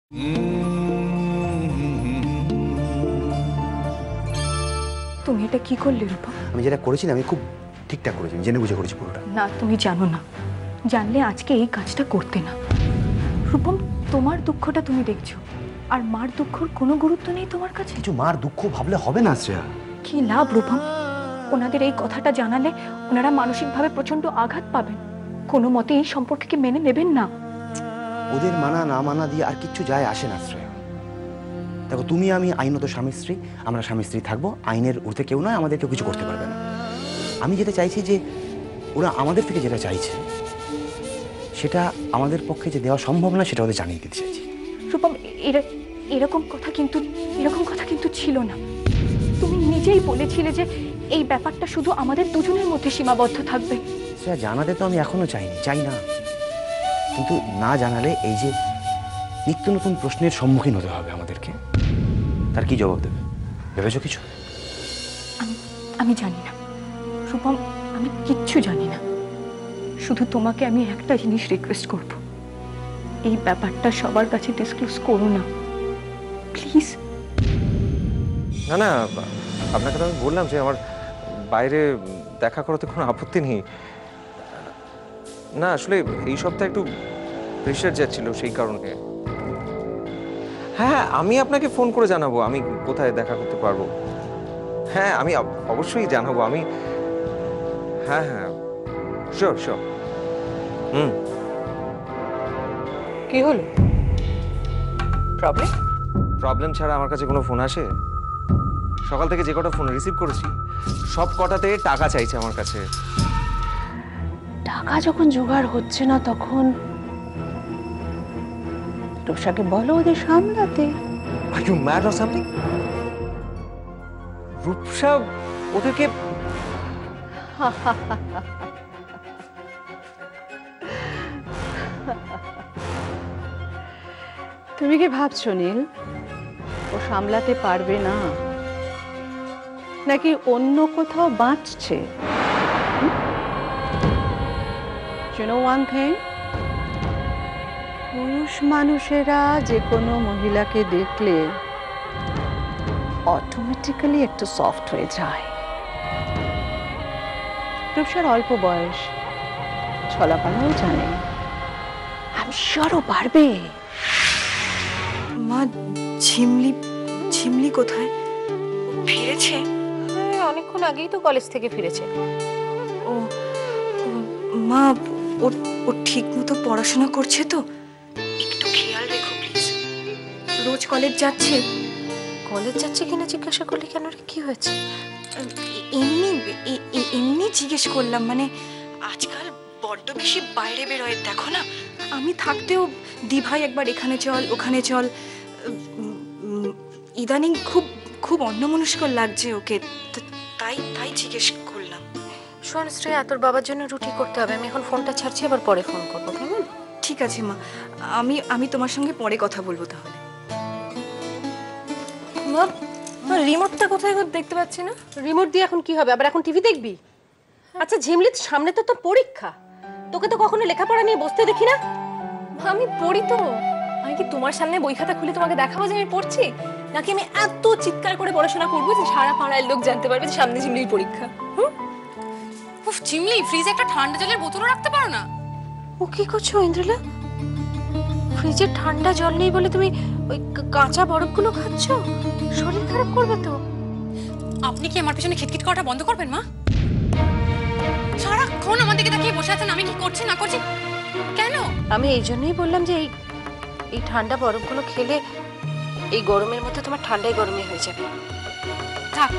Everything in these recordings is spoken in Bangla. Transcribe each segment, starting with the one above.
তুমি এটা কি করলে রূপা? আমি যেটা করেছি আমি খুব ঠিকঠাক করেছি, জেনে বুঝে করেছি পুরোটা। না, তুমি জানো না, জানলে আজকে এই কাজটা করতে না। রূপম, তোমার দুঃখটা তুমি দেখছো, আর মার দুঃখর কোনো গুরুত্ব নেই তোমার কাছে। কিছু মার দুঃখ ভাবলে হবে না শ্রেয়া। কি লাভ রূপম? ওনাদের এই কথাটা জানালে ওনারা মানসিকভাবে প্রচন্ড আঘাত পাবেন, কোনো মতে এই সম্পর্ককে মেনে নেবেন না। ওদের মানা না মানা দিয়ে আর কিচ্ছু যায় আসে না শ্রেয়া। দেখো, তুমি আমি আইনত স্বামী স্ত্রী, আমরা স্বামী স্ত্রী থাকবো, আইনের ঊর্ধ্বে কেউ নয়, আমাদের কেউ কিছু করতে পারবে না। আমি যেটা চাইছি যে ওরা আমাদের থেকে যেটা চাইছে সেটা আমাদের পক্ষে যে দেওয়া সম্ভব না, সেটা ওদের জানিয়ে দিতে চাইছি। রূপম, এরকম কথা কিন্তু ছিল না। তুমি নিজেই বলেছিলে যে এই ব্যাপারটা শুধু আমাদের দুজনের মধ্যে সীমাবদ্ধ থাকবে। সেটা জানাতে তো আমি এখনো চাই না, কিন্তু না জানালে এই যে নিত্য নতুন প্রশ্নের সম্মুখীন হতে হবে আমাদেরকে, তার কি জবাব দেবে ভেবেছো কিছু? আমি জানি না রূপম, আমি কিচ্ছু জানি না। শুধু তোমাকে আমি একটা জিনিস রিকোয়েস্ট করব, এই ব্যাপারটা সবার কাছে ডিসক্লোজ করো না প্লিজ। না না, আপনাকে তো আমি বললাম যে আমার বাইরে দেখা করাতে কোনো আপত্তি নেই। না আসলে এই সপ্তাহে একটু প্রেশার যাচ্ছিল, সেই কারণে। হ্যাঁ, আমি আপনাকে ফোন করে জানাবো আমি কোথায় দেখা করতে পারবো। হ্যাঁ, আমি অবশ্যই জানাবো। আমি হ্যাঁ, শিওর। কি হলো? প্রবলেম ছাড়া আমার কাছে কোনো ফোন আসে? সকাল থেকে যে কটা ফোন রিসিভ করেছি সব কটাতে টাকা চাইছে আমার কাছে। টাকা যখন জোগাড় হচ্ছে না তখন রূপসাকে বলো ওদের সামলাতে। Are you mad or something? Rupsa ওদেরকে তুমি কি ভাবছো নীল ও সামলাতে পারবে না, নাকি অন্য কোথাও বাঁচছে? You know one thing? পুরুষ মানুষেরা যে কোনো মহিলাকে দেখলে অটোমেটিক্যালি একটু সফট হয়ে যায়। রূপসার অল্প বয়স, ছলাপানাও জানে, আমি শিওরও পারবে। মা, ঝিমলি কোথায়? ফিরেছে? অনেকক্ষণ আগেই তো কলেজ থেকে ফিরেছে। ও মা, ও ঠিক মতো পড়াশোনা করছে তো? একটু খেয়াল রেখো প্লিজ। রোজ কলেজ যাচ্ছে? কলেজ যাচ্ছে কিনা জিজ্ঞাসা করলি কেন রে, কি হয়েছে? এমনি জিজ্ঞেস করলাম, মানে আজকাল বড্ড বেশি বাইরে বেরোয় দেখো না। আমি থাকতেও দিভাই একবার এখানে চল ওখানে চল, ইদানিং খুব অন্যমনস্ক লাগছে ওকে, তাই জিজ্ঞেস করলাম। শোন শ্রেয়া, তোর বাবার জন্য রুটি করতে হবে, আমি এখন ফোনটা ছাড়ছি, আবার পরে ফোন করবো, কেমন? ঠিক আছে মা, আমি তোমার সঙ্গে পরে কথা বলবো তাহলে। মা, রিমোটটা কোথায় দেখতে পাচ্ছি না। রিমোট দিয়ে এখন কি হবে? আবার এখন টিভি দেখবি? আচ্ছা ঝিমলি, সামনে তো তোর পরীক্ষা, তোকে তো কখনো লেখাপড়া নিয়ে বসতে দেখি না। আমি পড়ি তো। আমি কি তোমার সামনে বই খাতা খুলে তোমাকে দেখাবো যে আমি পড়ছি, নাকি আমি এত চিৎকার করে পড়াশোনা করবো যে সারা পাড়ার লোক জানতে পারবে যে সামনে ঝিমলির পরীক্ষা? উফ ঝিমলি, ফ্রিজে একটা ঠান্ডা জলের বোতলও রাখতে পারো না? ও কি করছো ইন্দ্রলা? ফ্রিজে ঠান্ডা জল নেই বলে তুমি ওই কাঁচা বরফগুলো খাচ্ছ? শরীর খারাপ করবে তো। আপনি কি আমার পেছনে খিটখিট করাটা বন্ধ করবেন মা? সারাক্ষণ আমার দিকে তাকিয়ে বসে আছেন আমি কি করছি না করছি কেন? আমি এই জন্যই বললাম যে এই ঠান্ডা বরফগুলো খেলে এই গরমের মধ্যে তোমার ঠান্ডায় গরমে হয়ে যাবে। থাক,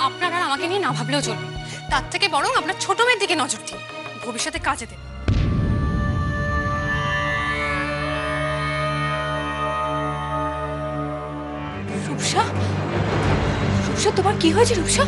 আপনারা আমাকে নিয়ে না ভাবলেও চলবে। তার থেকে বরং আপনার ছোট মেয়ের দিকে নজর দিন, ভবিষ্যতে কাজে দেবে। রূপসা, তোমার কি হয়েছে রূপসা?